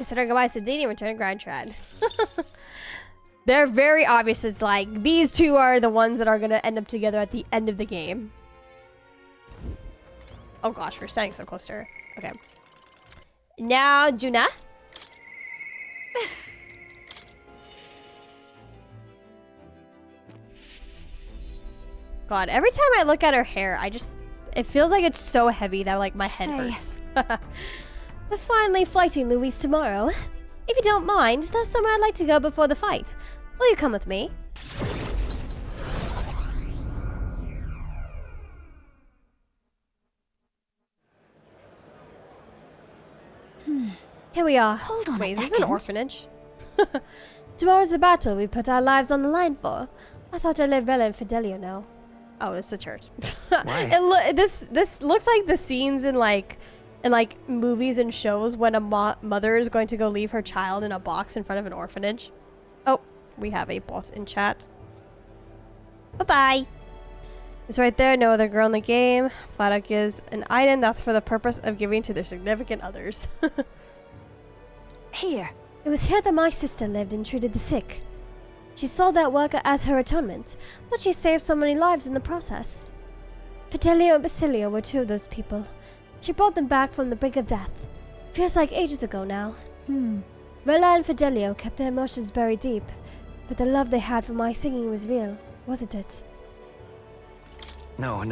Consider goodbye to Dini and return to Grind Trad. They're very obvious. It's like these two are the ones that are gonna end up together at the end of the game. Oh gosh, we're standing so close to her. Okay. Now, Juna. God, every time I look at her hair, it feels like it's so heavy that like my head hurts. We're finally fighting Louise tomorrow. If you don't mind, there's somewhere I'd like to go before the fight. Will you come with me? Here we are. Hold on Wait, a is this second. an orphanage? Tomorrow's the battle we put our lives on the line for. I thought I let Rella and Fidelio know. Oh, it's a church. Why? This looks like the scenes in like movies and shows when a mother is going to go leave her child in a box in front of an orphanage. Oh, we have a boss in chat. Bye-bye. It's right there. No other girl in the game. Flat out gives an item that's for the purpose of giving to their significant others. Here. It was here that my sister lived and treated the sick. She saw that work as her atonement, but she saved so many lives in the process. Fidelio and Basilio were two of those people. She brought them back from the brink of death. Feels like ages ago now. Rella and Fidelio kept their emotions buried deep, but the love they had for my singing was real, wasn't it? No.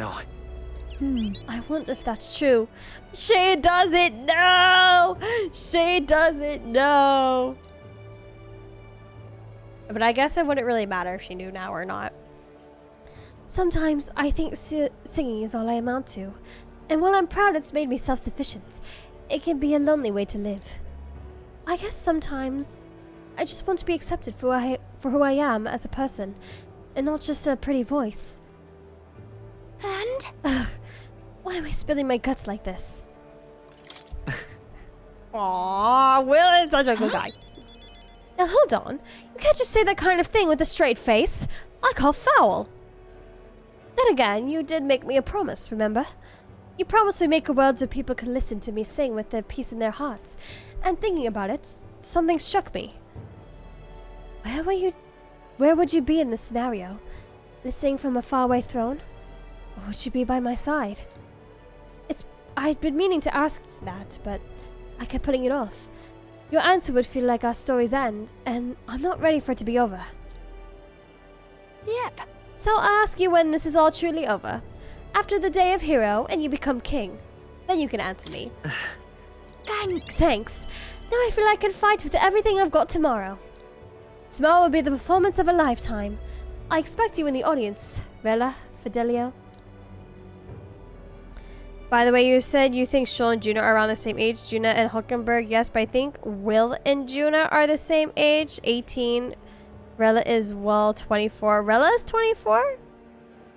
I wonder if that's true. She doesn't know. She doesn't know. But I guess it wouldn't really matter if she knew now or not. Sometimes I think singing is all I amount to. And while I'm proud it's made me self-sufficient, it can be a lonely way to live. I guess sometimes I just want to be accepted for who I am as a person, and not just a pretty voice. And? Ugh, why am I spilling my guts like this? Aww, Will is such a good guy. Now hold on, you can't just say that kind of thing with a straight face. I call foul. Then again, you did make me a promise, remember? You promised we'd make a world where people can listen to me sing with their peace in their hearts. And thinking about it, something struck me. Where would you be in this scenario? Listening from a faraway throne? Or would you be by my side? I'd been meaning to ask that, but I kept putting it off. Your answer would feel like our story's end, and I'm not ready for it to be over. Yep. So I'll ask you when this is all truly over. After the day of hero and you become king. Then you can answer me. Thanks. Now I feel I can fight with everything I've got tomorrow. Tomorrow will be the performance of a lifetime. I expect you in the audience, Rella, Fidelio. By the way, you said you think Shul and Juna are around the same age. Juna and Hulkenberg, yes, but I think Will and Juna are the same age. 18. Rella is, well, 24. Rella is 24?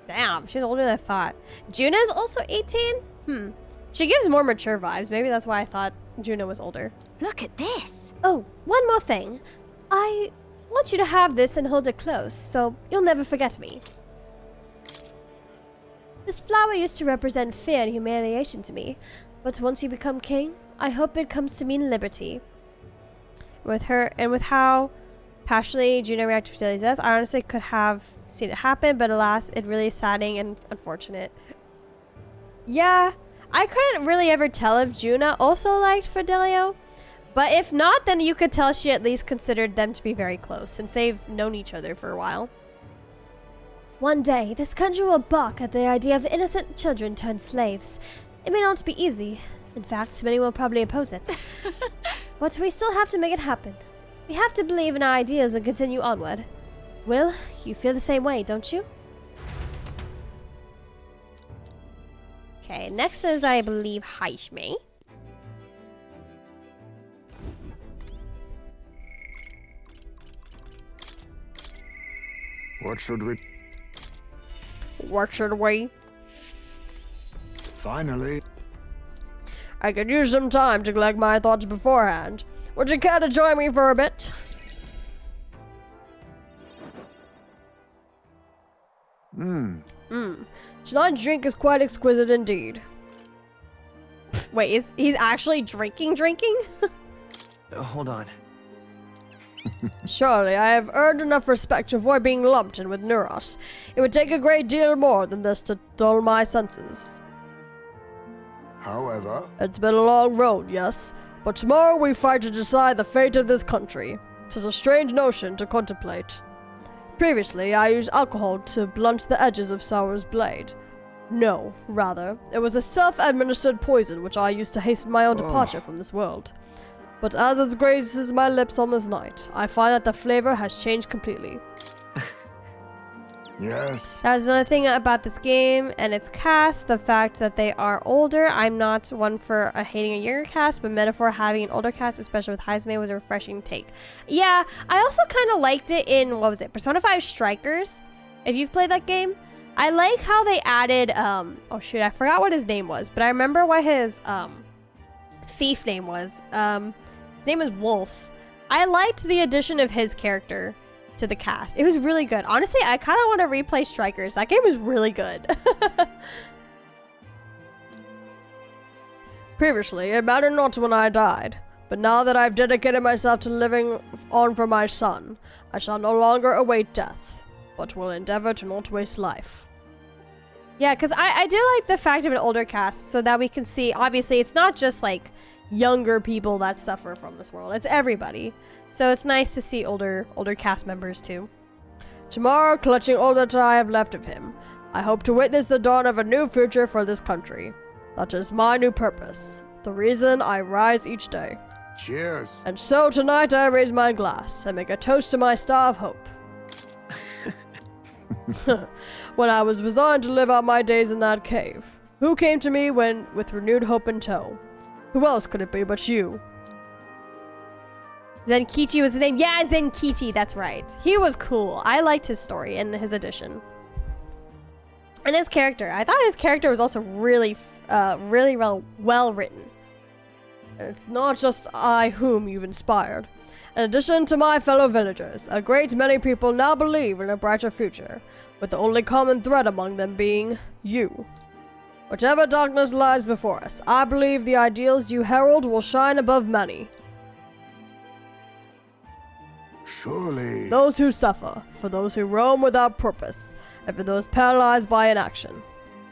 Damn, she's older than I thought. Juna is also 18? She gives more mature vibes. Maybe that's why I thought Juna was older. Look at this. Oh, one more thing. I want you to have this and hold it close, so you'll never forget me. This flower used to represent fear and humiliation to me, but once you become king, I hope it comes to mean liberty. With her, and with how passionately Juna reacted to Fideli's death, I honestly could have seen it happen, but alas, it really is saddening and unfortunate. Yeah, I couldn't really ever tell if Juna also liked Fidelio, but if not, then you could tell she at least considered them to be very close, since they've known each other for a while. One day, this country will balk at the idea of innocent children turned slaves. It may not be easy. In fact, many will probably oppose it. But we still have to make it happen. We have to believe in our ideas and continue onward. Will, you feel the same way, don't you? Okay, next is, I believe, Haishme. What should we... What should we? Finally. I could use some time to collect my thoughts beforehand. Would you care to join me for a bit? Tonight's drink is quite exquisite indeed. Wait, he's actually drinking? Hold on. Surely I have earned enough respect to avoid being lumped in with Neuros. It would take a great deal more than this to dull my senses. However, It's been a long road, yes, but tomorrow we fight to decide the fate of this country. 'Tis a strange notion to contemplate. Previously, I used alcohol to blunt the edges of Sour's blade. No, rather, it was a self-administered poison which I used to hasten my own departure from this world. But as it grazes my lips on this night, I find that the flavor has changed completely. yes. That's another thing about this game and its cast, the fact that they are older. I'm not one for hating a younger cast, but Metaphor having an older cast, especially with Heisme, was a refreshing take. Yeah, I also kind of liked it in, what was it, Persona 5 Strikers, if you've played that game. I like how they added, oh shoot, I forgot what his name was, but I remember what his, thief name was. His name was Wolf. I liked the addition of his character to the cast. It was really good. Honestly, I kind of want to replay Strikers. That game was really good. Previously, it mattered not when I died, but now that I've dedicated myself to living on for my son, I shall no longer await death, but will endeavor to not waste life. Yeah, because I do like the fact of an older cast so that we can see, obviously, it's not just like younger people that suffer from this world. It's everybody. So it's nice to see older cast members too. Tomorrow, clutching all that I have left of him, I hope to witness the dawn of a new future for this country. That is my new purpose, the reason I rise each day. Cheers. And so tonight I raise my glass and make a toast to my star of hope. When I was resigned to live out my days in that cave, who came to me with renewed hope in tow? Who else could it be but you? Zenkichi was his name. Yeah, Zenkichi, that's right. He was cool. I liked his story and his addition. And his character. I thought his character was also really well written. And it's not just I whom you've inspired. In addition to my fellow villagers, a great many people now believe in a brighter future, with the only common thread among them being you. Whatever darkness lies before us, I believe the ideals you herald will shine above many. Surely. Those who suffer, for those who roam without purpose, and for those paralyzed by inaction.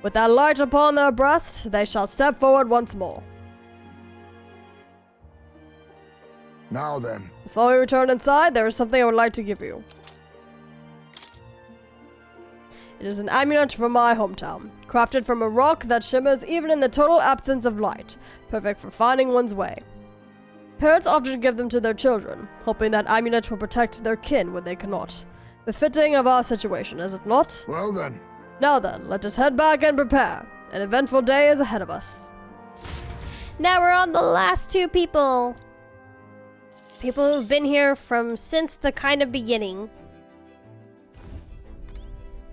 With that light upon their breast, they shall step forward once more. Now then. Before we return inside, there is something I would like to give you. It is an amulet from my hometown, crafted from a rock that shimmers even in the total absence of light, perfect for finding one's way. Parents often give them to their children, hoping that amulet will protect their kin when they cannot. Befitting of our situation, is it not? Well then. Now then, let us head back and prepare. An eventful day is ahead of us. Now we're on the last two people. People who've been here since the kind of beginning.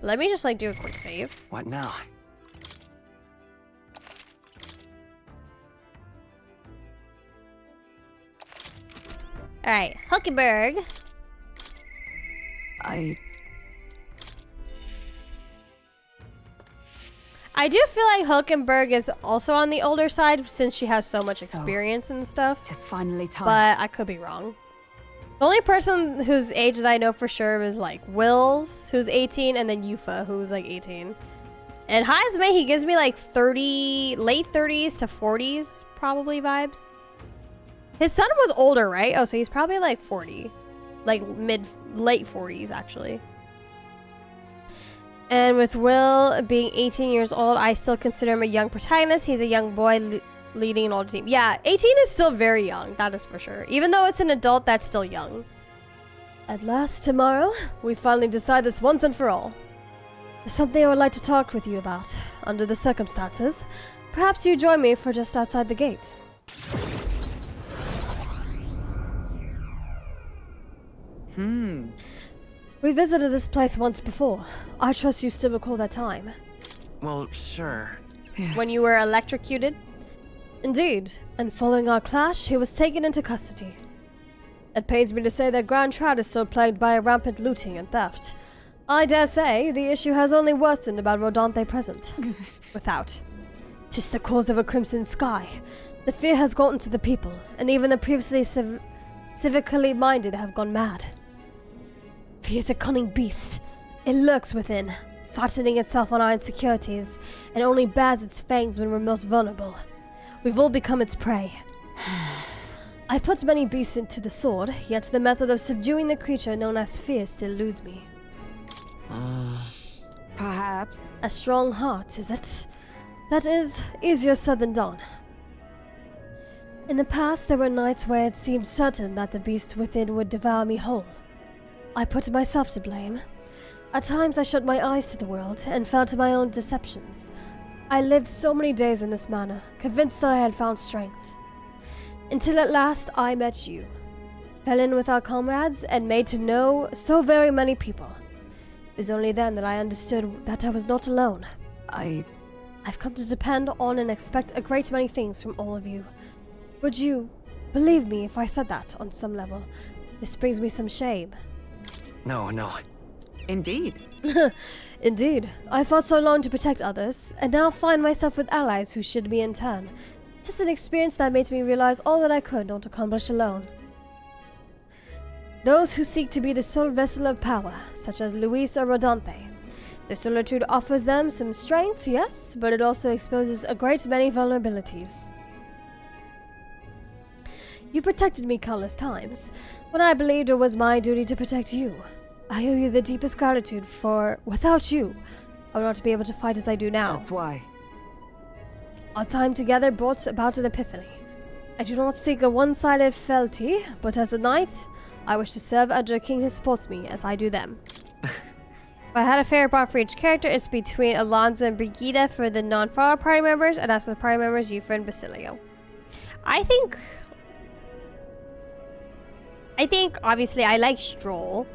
Let me just do a quick save. What now? Alright, Huckenberg. I do feel like Hulkenberg is also on the older side since she has so much experience and stuff. Just finally time. But I could be wrong. The only person whose age that I know for sure is Wills, who's 18, and then Yufa, who's 18. And Heisme, he gives me late 30s to 40s probably vibes. His son was older, right? Oh, so he's probably 40. Late 40s actually. And with Will being 18 years old, I still consider him a young protagonist. He's a young boy leading an older team. Yeah, 18 is still very young, that is for sure. Even though it's an adult, that's still young. At last, tomorrow, we finally decide this once and for all. There's something I would like to talk with you about. Under the circumstances, perhaps you join me for just outside the gates. We visited this place once before. I trust you still recall that time. Well, sure. Yes. When you were electrocuted? Indeed, and following our clash, he was taken into custody. It pains me to say that Grand Trout is still plagued by a rampant looting and theft. I dare say the issue has only worsened about Rodanthe present. Without. 'Tis the cause of a crimson sky. The fear has gotten to the people, and even the previously civically minded have gone mad. Fear is a cunning beast. It lurks within, fattening itself on our insecurities, and only bares its fangs when we're most vulnerable. We've all become its prey. I put many beasts into the sword, yet the method of subduing the creature known as fear still eludes me. Perhaps. A strong heart, is it? That is easier said than done. In the past, there were nights where it seemed certain that the beast within would devour me whole. I put myself to blame. At times, I shut my eyes to the world and fell to my own deceptions. I lived so many days in this manner, convinced that I had found strength. Until at last, I met you. Fell in with our comrades and made to know so very many people. It was only then that I understood that I was not alone. I've come to depend on and expect a great many things from all of you. Would you believe me if I said that on some level? This brings me some shame. No. Indeed. Indeed. I fought so long to protect others, and now find myself with allies who shield me in turn. It is an experience that made me realize all that I could not accomplish alone. Those who seek to be the sole vessel of power, such as Luis or Rodante. Their solitude offers them some strength, yes, but it also exposes a great many vulnerabilities. You protected me countless times, when I believed it was my duty to protect you. I owe you the deepest gratitude, for without you, I would not be able to fight as I do now. That's why. Our time together brought about an epiphany. I do not seek a one-sided fealty, but as a knight, I wish to serve under a king who supports me as I do them. If I had a favorite bond for each character, it's between Alonso and Brigida for the non-follower party members, and as for the party members, Yufa and Basilio. I think obviously I like Stroll.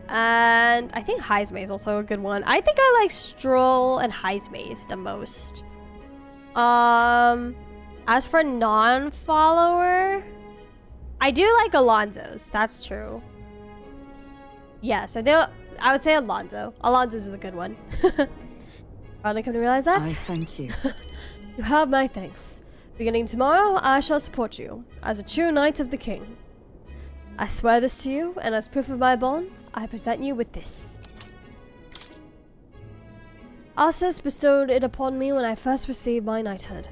And I think Heisme is also a good one. I think I like Stroll and Heisme the most. As for non-follower, I do like Alonso's. That's true. Yeah, so I would say Alonso. Alonso's is a good one. Finally come to realize that. I thank you. You have my thanks. Beginning tomorrow, I shall support you as a true knight of the king. I swear this to you, and as proof of my bond, I present you with this. Arceus bestowed it upon me when I first received my knighthood.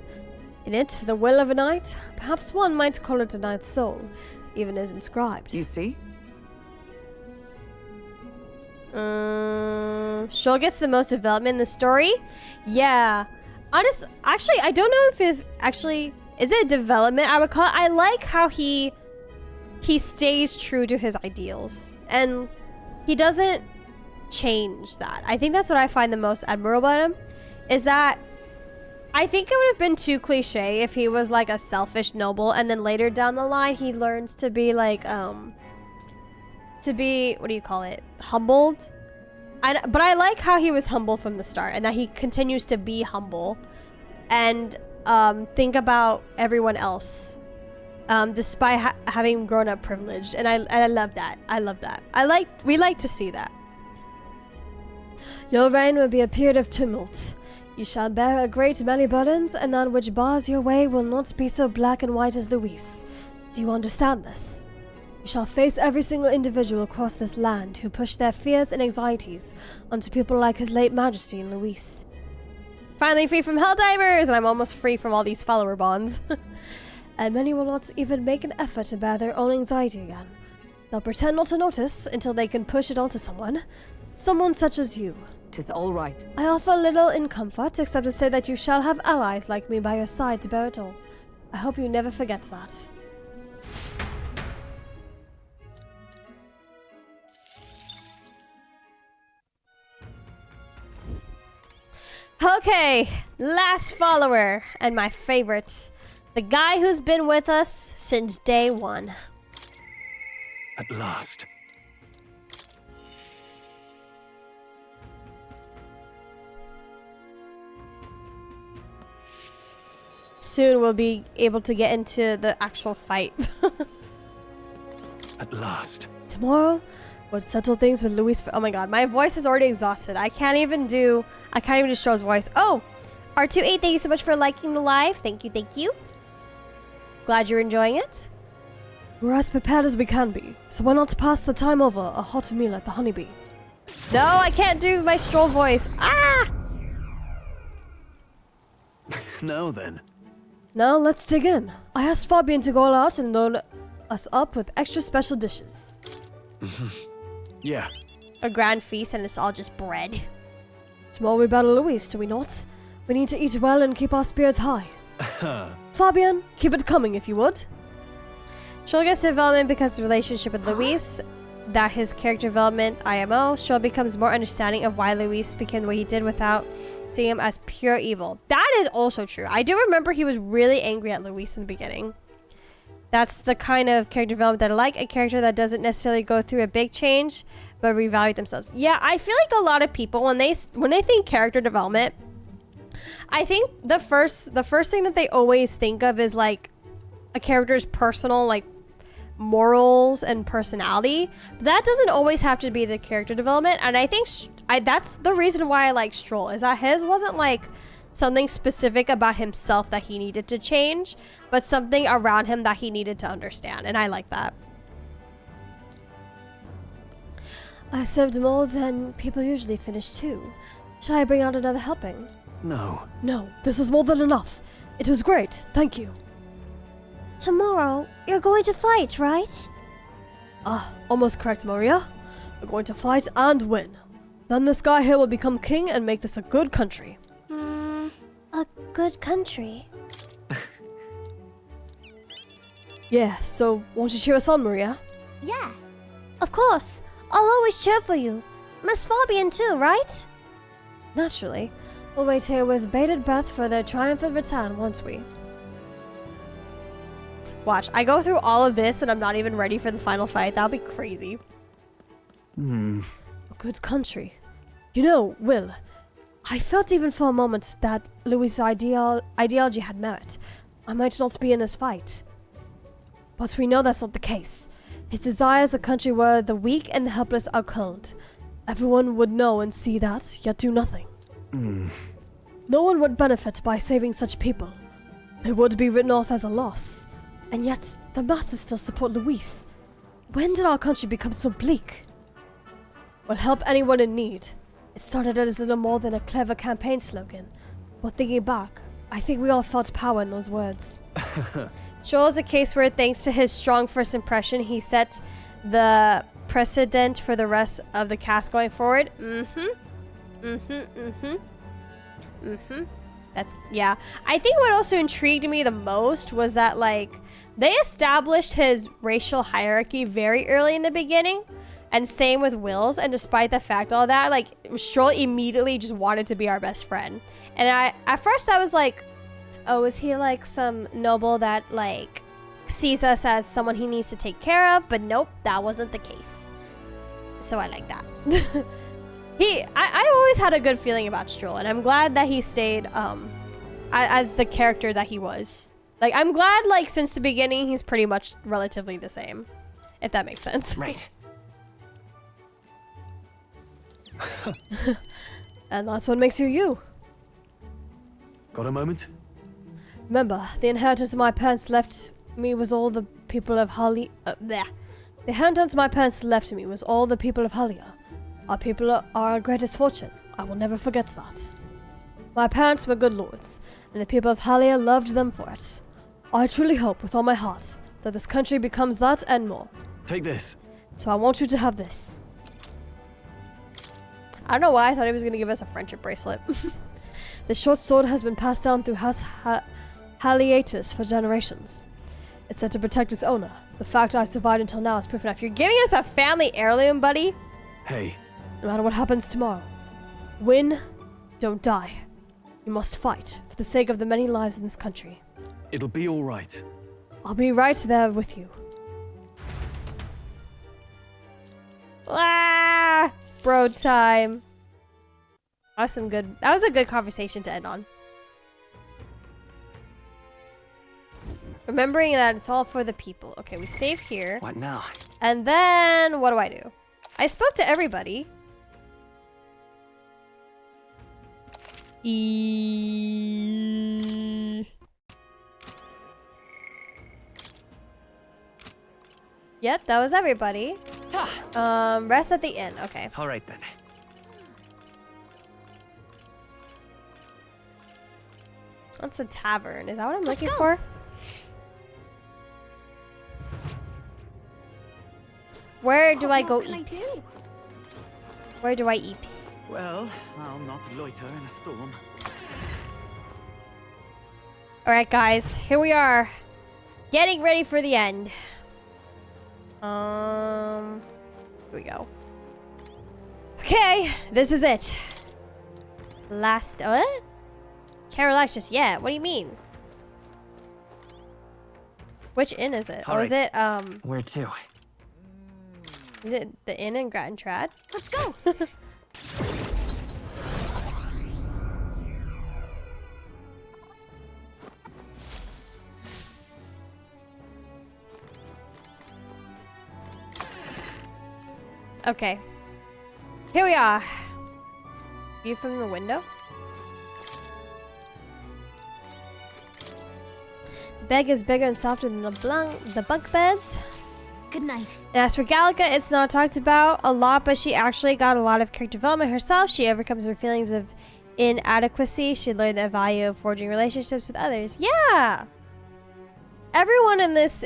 In it, the will of a knight, perhaps one might call it a knight's soul, even is inscribed. You see? Stroll gets the most development in the story. Yeah. Actually, I don't know if it actually is it a development I would call it. I like how he stays true to his ideals and he doesn't change that. I think that's what I find the most admirable about him, is that I think it would have been too cliche if he was like a selfish noble and then later down the line he learns to be like what do you call it, humbled. But I like how he was humble from the start and that he continues to be humble and think about everyone else despite having grown up privileged, and I love that. We like to see that. Your reign will be a period of tumult. You shall bear a great many burdens, and that which bars your way will not be so black and white as Luis. Do you understand this? You shall face every single individual across this land who push their fears and anxieties onto people like His late Majesty and Luis. Finally free from Helldivers, and I'm almost free from all these follower bonds. And many will not even make an effort to bear their own anxiety again. They'll pretend not to notice until they can push it onto someone such as you. 'Tis all right. I offer little in comfort, except to say that you shall have allies like me by your side to bear it all. I hope you never forget that. Okay, last follower, and my favorite. The guy who's been with us since day one. At last. Soon we'll be able to get into the actual fight. At last. Tomorrow, we'll settle things with Luis. Oh my god, my voice is already exhausted. I can't even do Stroll's voice. Oh, R28, thank you so much for liking the live. Thank you. Glad you're enjoying it. We're as prepared as we can be, so why not pass the time over a hot meal at the Honeybee? No, I can't do my Stroll voice. Ah! Now then. Now let's dig in. I asked Fabian to go all out and load us up with extra special dishes. Yeah. A grand feast and it's all just bread. Tomorrow we battle Louise, do we not? We need to eat well and keep our spirits high. Fabian, keep it coming if you would. Stroll gets development because of the relationship with Luis. That his character development IMO. Stroll becomes more understanding of why Luis became the way he did without seeing him as pure evil. That is also true. I do remember he was really angry at Luis in the beginning. That's the kind of character development that I like. A character that doesn't necessarily go through a big change, but revalue themselves. Yeah, I feel like a lot of people when they think character development, I think the first thing that they always think of is like a character's personal like morals and personality. But that doesn't always have to be the character development, and I think that's the reason why I like Stroll, is that his wasn't like something specific about himself that he needed to change, but something around him that he needed to understand, and I like that. I served more than people usually finish too. Shall I bring out another helping? No. No, this is more than enough. It was great, thank you. Tomorrow, you're going to fight, right? Almost correct, Maria. We're going to fight and win. Then this guy here will become king and make this a good country. A good country. Yeah, so won't you cheer us on, Maria? Yeah. Of course. I'll always cheer for you. Miss Fabian too, right? Naturally. We'll wait here with bated breath for their triumphant return, won't we? Watch, I go through all of this and I'm not even ready for the final fight. That'll be crazy. A good country. You know, Will, I felt even for a moment that Louis' ideology had merit. I might not be in this fight. But we know that's not the case. His desires a country where the weak and the helpless are culled. Everyone would know and see that, yet do nothing. No one would benefit by saving such people. They would be written off as a loss. And yet, the masses still support Luis. When did our country become so bleak? We'll help anyone in need. It started as little more than a clever campaign slogan. But thinking back, I think we all felt power in those words. Joel is a case where, thanks to his strong first impression, he set the precedent for the rest of the cast going forward. That's, yeah. I think what also intrigued me the most was that, like, they established his racial hierarchy very early in the beginning. And same with Will's. And despite the fact all that, like, Stroll immediately just wanted to be our best friend. And at first I was like, oh, is he like some noble that like sees us as someone he needs to take care of? But nope, that wasn't the case. So I like that. I always had a good feeling about Stroll, and I'm glad that he stayed as the character that he was. Like, I'm glad, like, since the beginning he's pretty much relatively the same, if that makes sense. Right. And that's what makes you you. Got a moment? Remember, the inheritance my parents left me was all the people of The inheritance my parents left to me was all the people of Halia. Our people are our greatest fortune. I will never forget that. My parents were good lords, and the people of Halia loved them for it. I truly hope with all my heart that this country becomes that and more. Take this. So I want you to have this. I don't know why I thought he was going to give us a friendship bracelet. The short sword has been passed down through House Haliatus for generations. It's said to protect its owner. The fact I survived until now is proof enough. You're giving us a family heirloom, buddy? Hey. No matter what happens tomorrow, win, don't die. You must fight for the sake of the many lives in this country. It'll be all right. I'll be right there with you. Ah, bro time. That was a good conversation to end on. Remembering that it's all for the people. Okay, we save here. What now? And then, what do? I spoke to everybody. Yep, that was everybody. Rest at the inn. Okay. All right then. What's the tavern? Is that what I'm looking for? Where do I go eeps? Where do I eeps? Well, I'll not loiter in a storm. Alright guys, here we are. Getting ready for the end. Here we go. Okay, this is it. Last, what? Can't relax just yet. What do you mean? Which inn is it? All Oh, is it, Where to? is it the inn in Grat and Trad? Let's go. Okay. Here we are. View from the window. The bed is bigger and softer than the bunk beds. Good night. And as for Gallica, it's not talked about a lot, but she actually got a lot of character development herself. She overcomes her feelings of inadequacy. She learned the value of forging relationships with others. Yeah. Everyone in this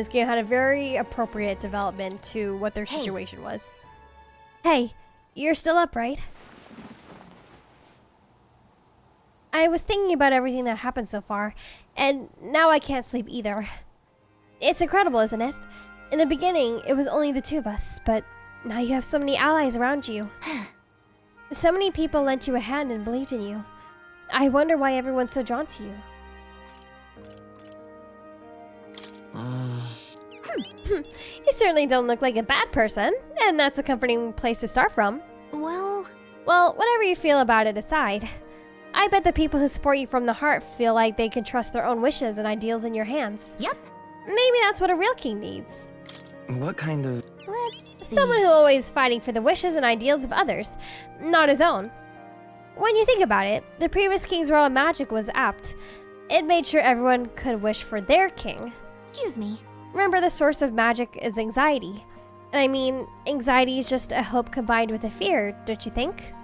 game had a very appropriate development to what their situation was. Hey, you're still up, right? I was thinking about everything that happened so far, and now I can't sleep either. It's incredible, isn't it? In the beginning, it was only the two of us, but now you have so many allies around you. So many people lent you a hand and believed in you. I wonder why everyone's so drawn to you. You certainly don't look like a bad person, and that's a comforting place to start from. Well, Whatever you feel about it aside, I bet the people who support you from the heart feel like they can trust their own wishes and ideals in your hands. yep. Maybe that's what a real king needs. What kind of... Let's see. Someone who always fighting for the wishes and ideals of others, not his own. When you think about it, the previous king's role in magic was apt. It made sure everyone could wish for their king. Excuse me. Remember, the source of magic is anxiety. And I mean, anxiety is just a hope combined with a fear, don't you think?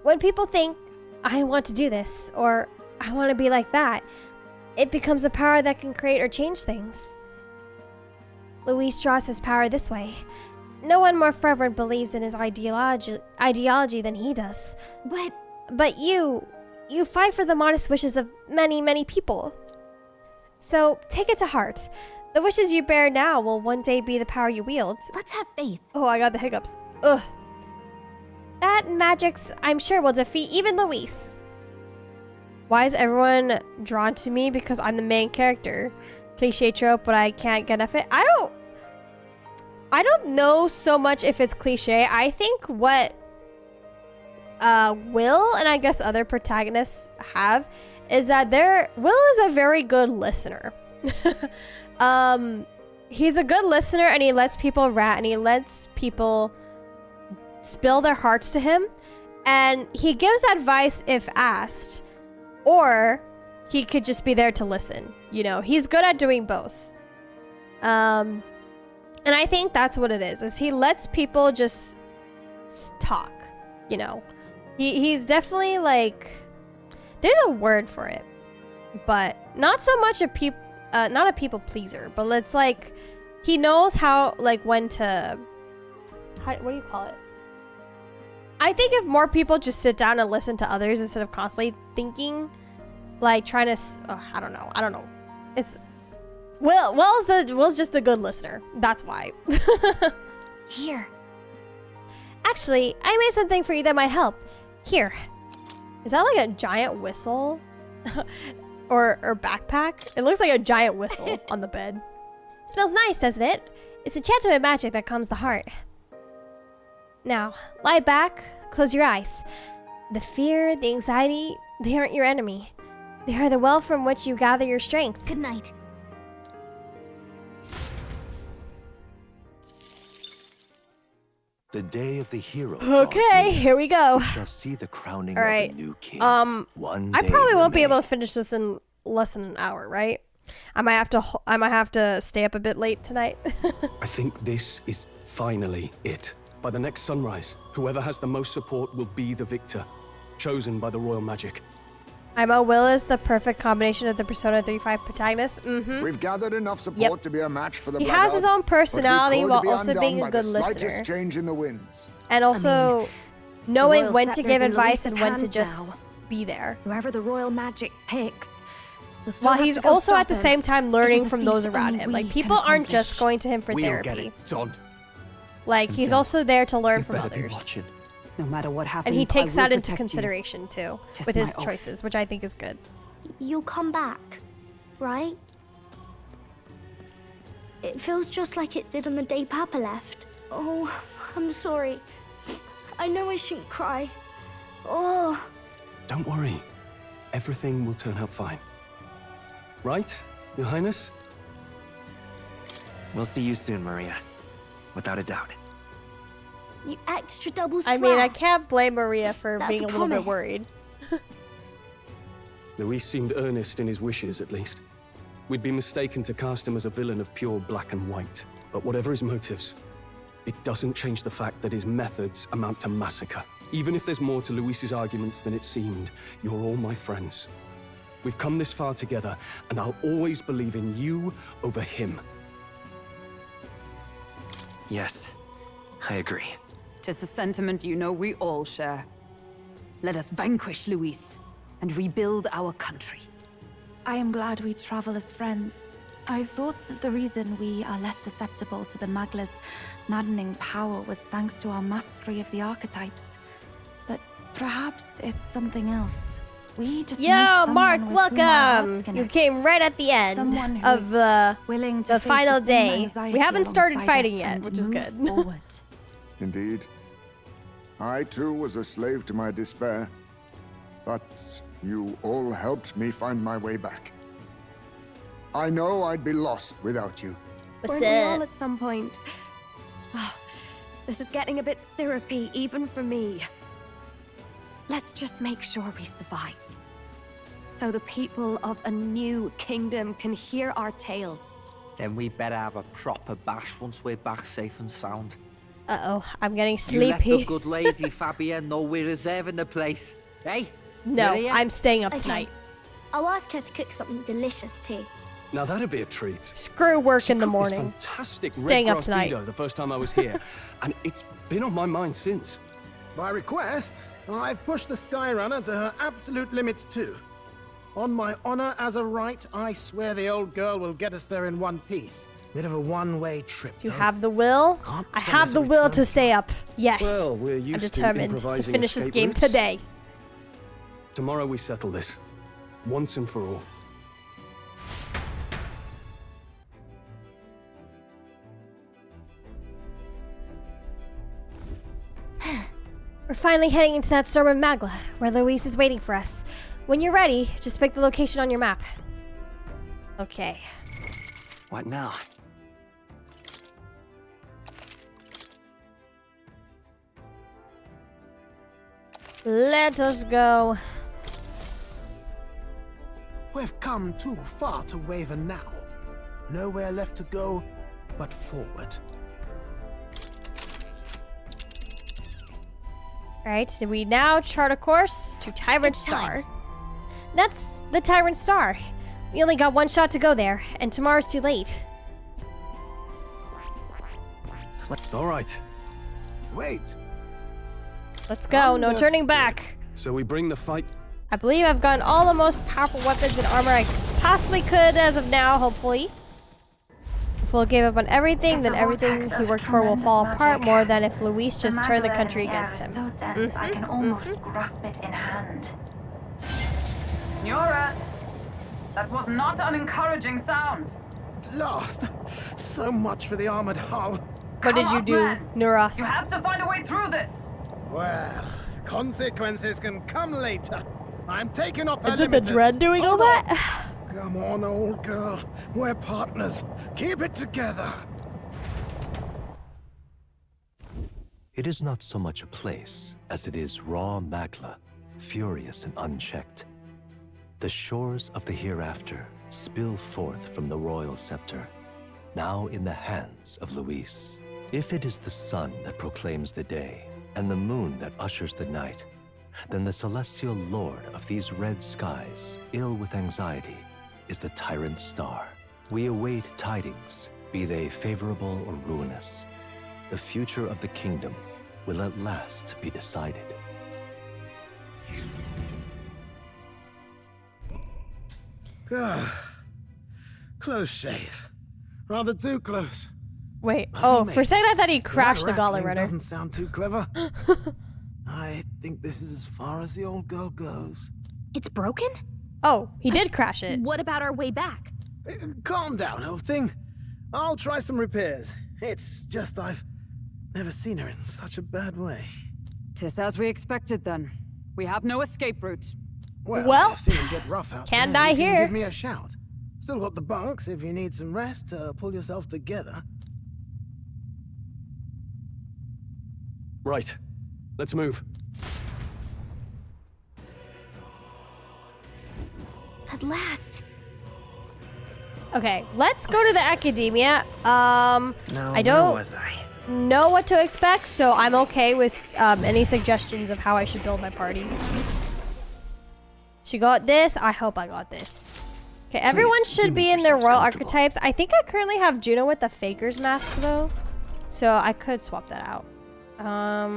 When people think, I want to do this, or I want to be like that, it becomes a power that can create or change things. Luis draws his power this way. No one more fervent believes in his ideology than he does. But you fight for the modest wishes of many, many people. So take it to heart. The wishes you bear now will one day be the power you wield. Let's have faith. Oh, I got the hiccups. Ugh. That magics, I'm sure, will defeat even Luis. Why is everyone drawn to me? Because I'm the main character. Cliche trope, but I can't get enough of it. I don't know so much if it's cliche. I think what Will and I guess other protagonists have is that Will is a very good listener. He's a good listener, and he lets people rant, and he lets people spill their hearts to him, and he gives advice if asked, or he could just be there to listen. You know, he's good at doing both. And I think that's what it is he lets people just talk, you know. He's definitely like, there's a word for it, but not so much not a people pleaser, but it's like, he knows how, like, when to, what do you call it? I think if more people just sit down and listen to others instead of constantly thinking, like trying to, I don't know. It's, Will's just a good listener. That's why. Here. Actually, I made something for you that might help. Here. Is that like a giant whistle? or backpack? It looks like a giant whistle on the bed. Smells nice, doesn't it? It's enchanted with magic that calms the heart. Now, lie back, close your eyes. The fear, the anxiety, they aren't your enemy. They are the well from which you gather your strength. Good night. The day of the hero. Okay, here we go. Shall see the crowning All right. of a new king. I One probably day won't be remains. able to finish this in less than an hour, right? I might have to stay up a bit late tonight. I think this is finally it. By the next sunrise, whoever has the most support will be the victor, chosen by the royal magic. Will is the perfect combination of the Persona 3-5 protagonist. We've gathered enough support to be a match for the He Blackguard, has his own personality but we while could be also undone being by a good the listener. slightest change in the winds. And also knowing royal when to scepter's give in advice and Luis's when to hands just now. be there. Whoever the royal magic picks will still While have he's to go also stop at the him. same time It learning is a from feat those around only him. Like, we people can aren't just accomplish. going to him for We'll therapy. get it done. Like, he's Until also there to learn You from better be others. watching. No matter what happens, And he takes I will that into protect you. consideration too, Tis with his my oath. choices, which I think is good. You'll come back, right? It feels just like it did on the day Papa left. Oh, I'm sorry. I know I shouldn't cry. Oh. Don't worry. Everything will turn out fine. Right, Your Highness? We'll see you soon, Maria. Without a doubt. You extra double I swear. mean, I can't blame Maria for That's being a a little bit promise. worried. Luis seemed earnest in his wishes, at least. We'd be mistaken to cast him as a villain of pure black and white. But whatever his motives, it doesn't change the fact that his methods amount to massacre. Even if there's more to Luis's arguments than it seemed, you're all my friends. We've come this far together, and I'll always believe in you over him. Yes, I agree. 'Tis a sentiment you know we all share. Let us vanquish Luis and rebuild our country. I am glad we travel as friends. I thought that the reason we are less susceptible to the Magla's maddening power was thanks to our mastery of the archetypes. But perhaps it's something else. We just need Yo, someone Mark, with whom our welcome! hearts You connect. came right at the end Someone who of is the willing to face final the same day. anxiety We haven't started alongside fighting us yet, and which is move good. forward. Indeed. I too was a slave to my despair, but you all helped me find my way back. I know I'd be lost without you. Weren't we all at some point? Oh, this is getting a bit syrupy, even for me. Let's just make sure we survive. So the people of a new kingdom can hear our tales. Then we better have a proper bash once we're back safe and sound. Uh-oh, I'm getting You let the sleepy. good lady Fabia know we're reserving the place. Hey? No, Maria? I'm staying up Okay. tonight. I'll ask her to cook something delicious too. Now that'd be a treat. Screw work She in the cooked this morning. fantastic Staying red up grass tonight. burrito the first time I was here, and it's been on my mind since. By request, I've pushed the Skyrunner to her absolute limits too. On my honor as a right, I swear the old girl will get us there in one piece. Bit of a one-way trip. Do you though. have the will? Can't I have promise the a will return. to stay up. Yes. Well, we're I'm used to determined to improvising finish this escape game routes. today. Tomorrow we settle this, once and for all. We're finally heading into that storm of Magla, where Luis is waiting for us. When you're ready, just pick the location on your map. Okay. What now? Let us go. We've come too far to waver now. Nowhere left to go but forward. Alright, so we now chart a course to Tyrant It's time. Star. That's the Tyrant Star. We only got one shot to go there, and tomorrow's too late. All right, Wait, Let's go, no turning Understood. back. so we bring the fight. I believe I've gotten all the most powerful weapons and armor I possibly could as of now, hopefully. If we'll give up on everything, then everything he worked for will fall apart more than if Luis just turned the country against him. So dense, I can almost grasp it in hand. Eurus! That was not an encouraging sound. last. So much for the armored hull. What did you do, Nuras? You have to find a way through this. Well, consequences can come later. I'm taking off her Is it the limiters. Dread doing all Hold on. that? Come on, old girl. We're partners. Keep it together. It is not so much a place as it is raw Magla, furious and unchecked. The shores of the hereafter spill forth from the royal scepter, now in the hands of Luis. If it is the sun that proclaims the day, and the moon that ushers the night, then the celestial lord of these red skies, ill with anxiety, is the tyrant star. We await tidings, be they favorable or ruinous. The future of the kingdom will at last be decided. Close shave. Rather too close. Wait. Oh, for a second I thought he crashed the That Gauntlet rappling Runner. doesn't sound too clever. I think this is as far as the old girl goes. It's broken? Oh, he did crash it. What about our way back? Calm down, old thing. I'll try some repairs. It's just I've never seen her in such a bad way. 'Tis as we expected then. We have no escape route. Well, if things get rough out can't there, die you can here. Give me a shout. Still got the bunks if you need some rest to pull yourself together. Right. Let's move. At last. Okay, let's go to the academia. No, I where don't was I? know what to expect, so I'm okay with any suggestions of how I should build my party. She got this. I hope I got this. Okay, everyone Please, do should be make in their yourselves royal comfortable. archetypes. I think I currently have Juno with the Faker's mask, though. So I could swap that out. I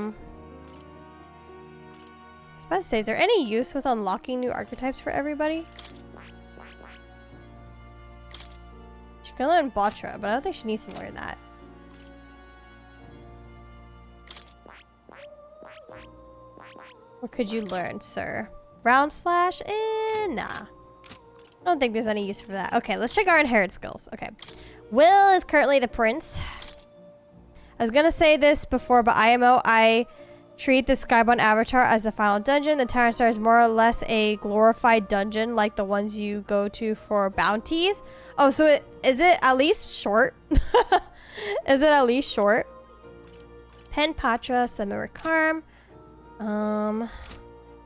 was about to say, is there any use with unlocking new archetypes for everybody? She can learn Batra, but I don't think she needs to learn that. What could you learn, sir? Round slash? Nah. I don't think there's any use for that. Okay, let's check our inherit skills. Okay. Will is currently the prince. I was gonna say this before, but IMO, I treat the Skybound Avatar as the final dungeon. The Tyrant Star is more or less a glorified dungeon like the ones you go to for bounties. Oh, so is it at least short? Is it at least short? Pen Patra, Semi-Recarm. I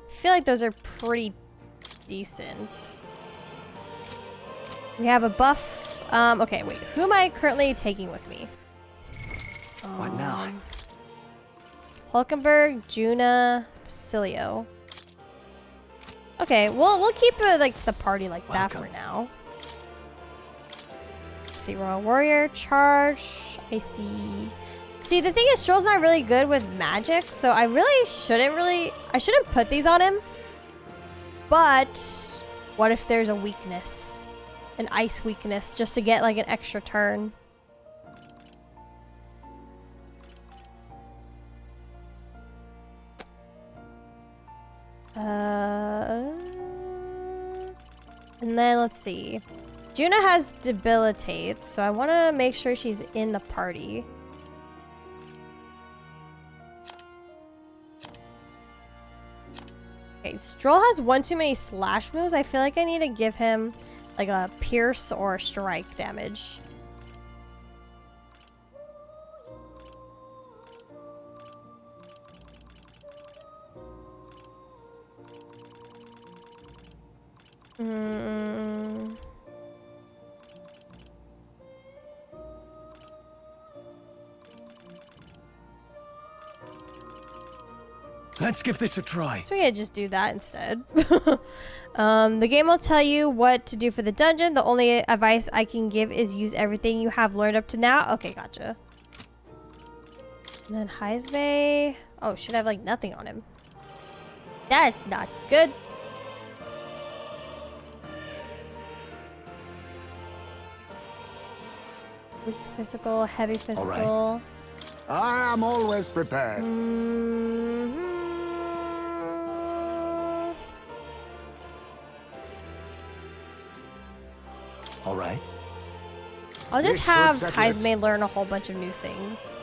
feel like those are pretty decent. We have a buff. Okay, wait. Who am I currently taking with me? What now? Hulkenberg, Juna, Basilio. Okay, we'll keep like the party like that for now. Let's see, Royal Warrior, Charge, I see. See, the thing is, Stroll's not really good with magic, so I shouldn't put these on him. But what if there's a weakness? An ice weakness, just to get like an extra turn. And then let's see. Juna has debilitate, so I want to make sure she's in the party. Okay, Stroll has one too many slash moves. I feel like I need to give him like a pierce or strike damage. Let's give this a try. So we could just do that instead. The game will tell you what to do for the dungeon. The only advice I can give is use everything you have learned up to now. Okay, gotcha. And then Heismay. Oh, should have like nothing on him. That's not good. Weak physical, heavy physical. All right. I am always prepared. All right. I'll This just should have settle it. Heismay learn a whole bunch of new things.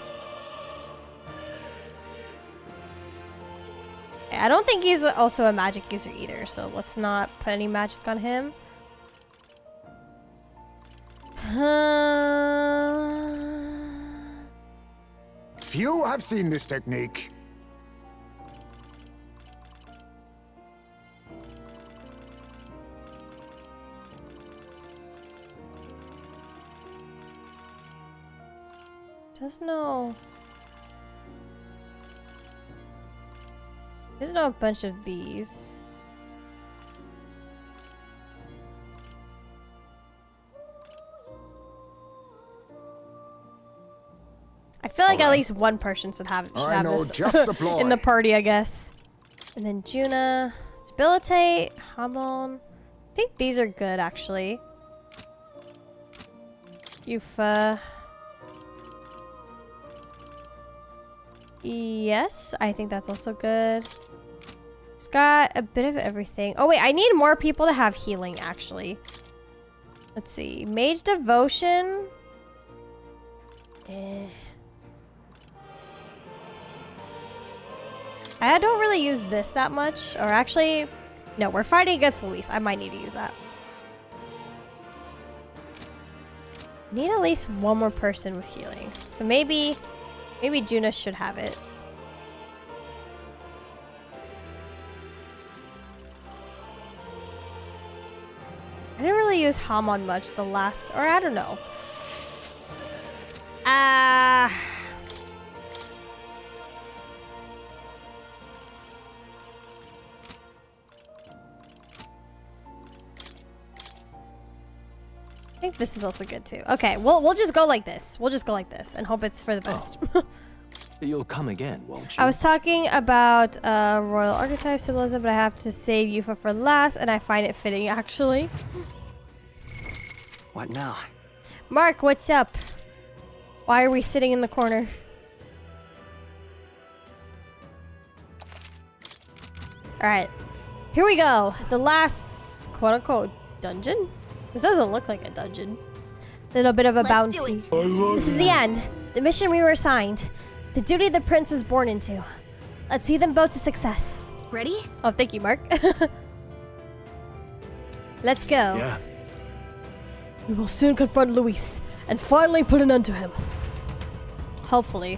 Okay, I don't think he's also a magic user either, so let's not put any magic on him. Few have seen this technique. There's no bunch of these. I feel like at least one person should have this just the ploy. in the party, I guess. And then Juna, debilitate, Hamon. I think these are good actually. Yufa. Yes, I think that's also good. It's got a bit of everything. Oh wait, I need more people to have healing actually. Let's see. Mage Devotion. I don't really use this that much. Or actually, no, we're fighting against Luis. I might need to use that. Need at least one more person with healing. So maybe Juna should have it. I didn't really use Hamon much the last, or I don't know. I think this is also good too. Okay, we'll just go like this. We'll just go like this and hope it's for the best. You'll come again, won't you? I was talking about royal archetype symbolism, but I have to save Yufa for last, and I find it fitting actually. What now? Mark, what's up? Why are we sitting in the corner? Alright, here we go. The last quote-unquote dungeon? This doesn't look like a dungeon. Little bit of a bounty. This is the end. The mission we were assigned. The duty the prince was born into. Let's see them both to success. Ready? Oh, thank you, Mark. Let's go. Yeah. We will soon confront Luis and finally put an end to him. Hopefully.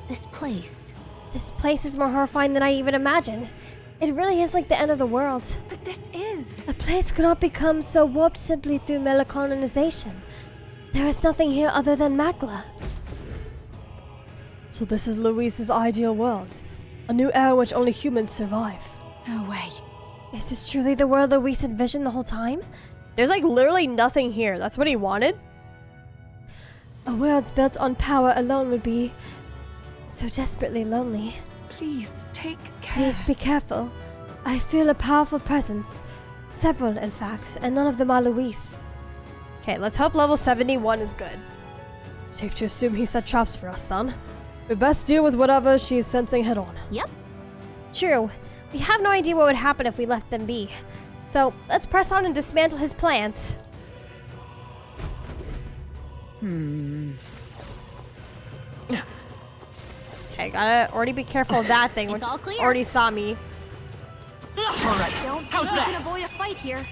This place. This place is more horrifying than I even imagined. It really is like the end of the world. But this is. A place cannot become so warped simply through metacolonization. There is nothing here other than Magla. So this is Luis's ideal world. A new era in which only humans survive. No way. Is this truly the world Luis envisioned the whole time? There's like literally nothing here. That's what he wanted. A world built on power alone would be so desperately lonely. Please, take care. Please be careful. I feel a powerful presence. Several, in fact, and none of them are Luis. Okay, let's hope level 71 is good. Safe to assume he set traps for us then. We best deal with whatever she is sensing head on. Yep. True. We have no idea what would happen if we left them be. So, let's press on and dismantle his plans. Okay, gotta already be careful of that thing, which all clear. already saw me. Alright, don't think we can avoid a fight here.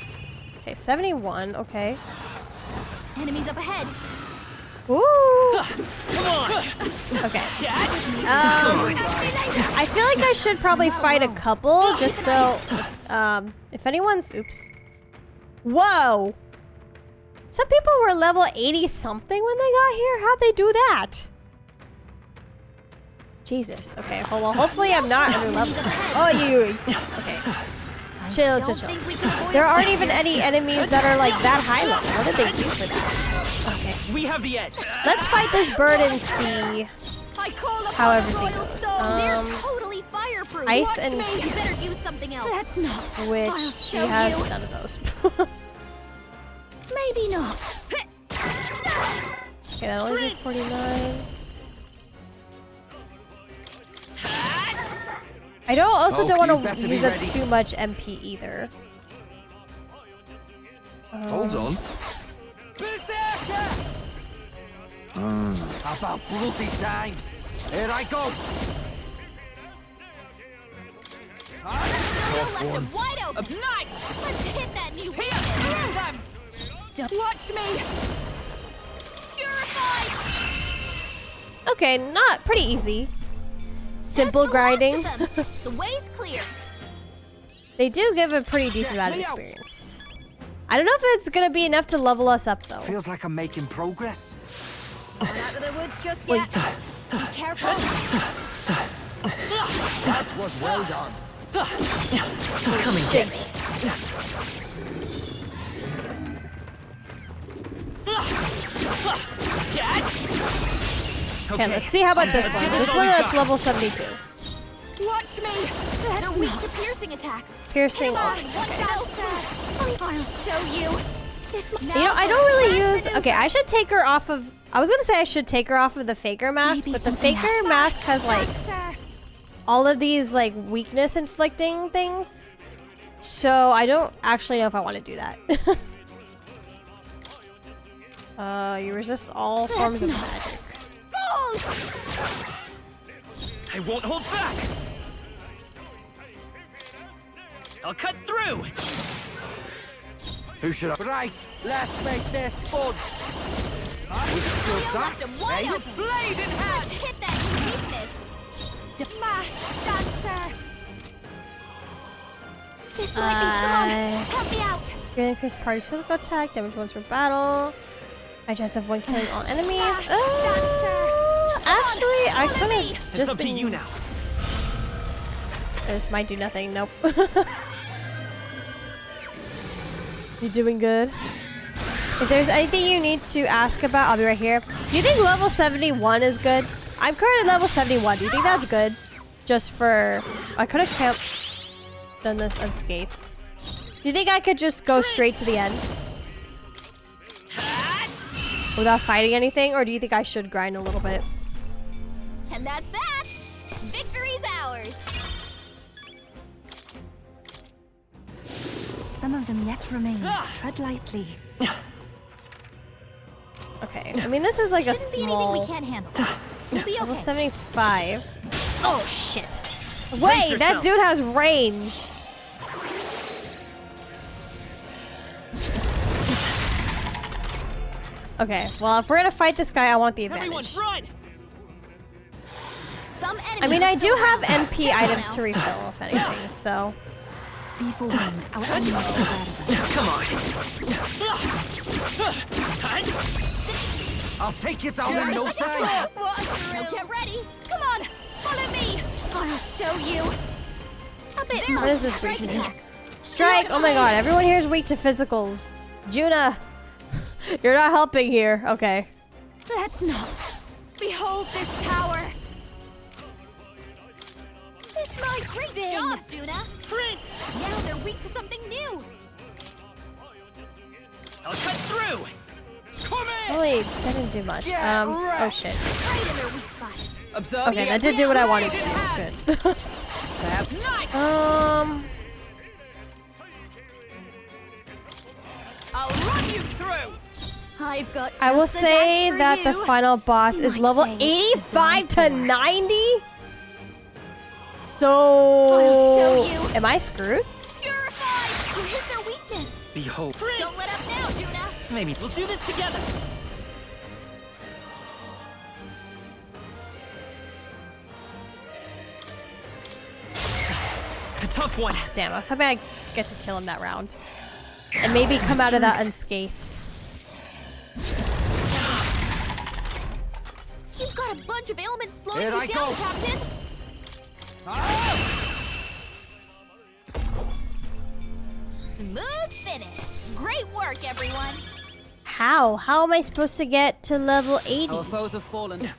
Okay, 71, okay. Enemies up ahead. Woo! Come on! Okay. I feel like I should probably fight a couple, just so, if anyone's, oops. Whoa! Some people were level 80 something when they got here? How'd they do that? Jesus. Okay, hold on. Hopefully I'm not under level. Oh, you. Okay. Chill. There aren't even any enemies that are like that high level. What did they do for that? Okay. We have the edge. Let's fight this bird and see how everything goes. They're totally fireproof. Ice and You better do pierce, something else. That's not. which she has none of those. Maybe not. Okay, that only did 49. I don't want to use up too much MP either. Hold on. About bloody time. Here I go. Left him wide open. Nice. Let's hit that new Through them. Watch me. Purified. Okay, not pretty easy. Simple grinding. The way's clear. They do give a pretty decent amount of experience. I don't know if it's gonna be enough to level us up though. Feels like I'm making progress. Not out of the woods just yet. Be careful. That was well done. Come and get me. Okay, let's see how about this one. This one that's level 72. Watch me. They're weak to piercing attacks. Piercing. I'll show you. You know, I don't really use... Okay, I should take her off of... I was gonna say I should take her off of the Faker mask, but the Faker mask has, like, all of these, like, weakness inflicting things. So I don't actually know if I want to do that. You resist all forms of magic. I won't hold back. I'll cut through. Who should I? Right, let's make this fun. With your back, eh? Blade in hand. Hit that weakness. Mask dancer. This might be strong. Help me out. You're increase party's physical attack, damage once per battle. High chance of one killing all enemies. Actually, I could have It's just up to been... you now. This might do nothing. Nope. You doing good? If there's anything you need to ask about, I'll be right here. Do you think level 71 is good? I'm currently level 71. Do you think that's good? Just for... I could have done this unscathed. Do you think I could just go straight to the end? Without fighting anything? Or do you think I should grind a little bit? And that's that. Victory's ours. Some of them yet remain. Tread lightly. Okay. I mean, this is like a Shouldn't be small... anything we can't handle. We'll be Level okay. 75. Oh, shit. Wait, that dude has range. Okay, well, if we're gonna fight this guy, I want the advantage. Run! Some I mean, I do have enemies NP items to refill, if anything, so... Be forewarned. Our enemies are aware of us. Come on. I'll take you down in no time. Now get ready. Come on, follow me. I'll show you. A bit What is this weak to? Strike! Oh my god, everyone here is weak to physicals. Juna, you're not helping here. Okay. Let's not. Behold this power. This might great job, Juna. Now they're weak to something new. I'll cut through. Come in. Holy, that didn't do much. Oh shit. Right in their weak spot. Observe. Okay, that did do what I wanted to do. Good. I'll run you through. I've got. I will just the say dance for that the you. final boss is might level say 85 to 90? I'll So... show you. Am I screwed? Purified. You hit their weakness. Behold. Don't let up now, Juna. Maybe we'll do this together. A tough one. Damn, I was hoping I'd get to kill him that round. And maybe come out of that unscathed. You've got a bunch of ailments slowing Here you I down, go. Captain. Smooth finish. Great work, everyone. How? How am I supposed to get to level 80? Our foes have fallen.